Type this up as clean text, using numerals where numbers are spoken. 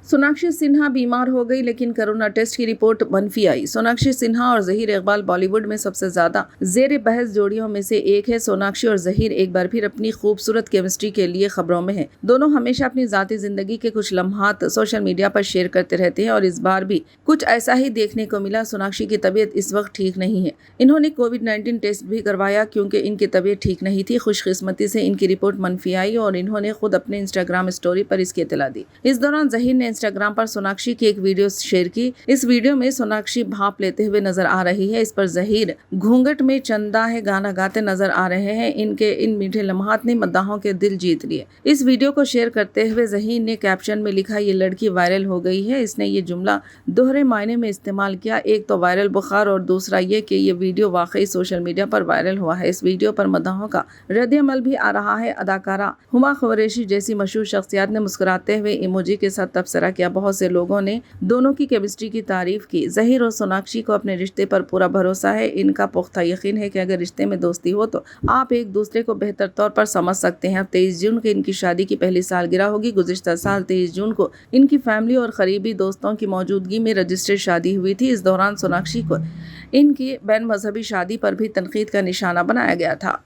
सोनाक्षी सिन्हा बीमार हो गई लेकिन कोरोना टेस्ट की रिपोर्ट मनफी आई। सोनाक्षी सिन्हा और जहीर इकबाल बॉलीवुड में सबसे ज्यादा जेर बहस जोड़ियों में से एक है। सोनाक्षी और जहीर एक बार फिर अपनी खूबसूरत केमिस्ट्री के लिए खबरों में हैं। दोनों हमेशा अपनी जाती जिंदगी के कुछ लम्हात सोशल मीडिया पर शेयर करते रहते हैं और इस बार भी कुछ ऐसा ही देखने को मिला। सोनाक्षी की तबीयत इस वक्त ठीक नहीं है। इन्होंने कोविड-19 टेस्ट भी करवाया क्योंकि इनकी तबीयत ठीक नहीं थी। खुशकिस्मती से इनकी रिपोर्ट मनफी आई और इन्होंने खुद अपने इंस्टाग्राम स्टोरी पर इसकी इत्तला दी। इस दौरान जहीर ने इंस्टाग्राम पर सोनाक्षी की एक वीडियो शेयर की। इस वीडियो में सोनाक्षी भाप लेते हुए नजर आ रही है। इस पर जहीर घूंघट में चंदा है गाना गाते नजर आ रहे हैं। इनके इन मीठे लम्हात ने मद्दाहों के दिल जीत लिए। इस वीडियो को शेयर करते हुए जहीर ने कैप्शन में लिखा, ये लड़की वायरल हो गई है। इसने ये जुमला दोहरे मायने में इस्तेमाल किया, एक तो वायरल बुखार और दूसरा ये कि ये वीडियो वाकई सोशल मीडिया पर वायरल हुआ है। इस वीडियो पर मद्दाहों का रद्द-ए-अमल भी आ रहा है। अदाकारा हुमा कुरैशी जैसी मशहूर शख्सियत ने मुस्कुराते हुए इमोजी के साथ तबसरा किया। बहुत से लोगों ने दोनों की केमिस्ट्री की तारीफ की। जहीर और सोनाक्षी को अपने रिश्ते पर पूरा भरोसा है। इनका पुख्ता यकीन है कि अगर रिश्ते में दोस्ती हो तो आप एक दूसरे को बेहतर तौर पर समझ सकते हैं। अब 23 जून को इनकी शादी की पहली सालगिरह होगी। गुज़िश्ता साल 23 जून को इनकी फैमिली और करीबी दोस्तों की मौजूदगी में रजिस्टर्ड शादी हुई थी। इस दौरान सोनाक्षी को इनकी बैन मजहबी शादी पर भी तनकीद का निशाना बनाया गया था।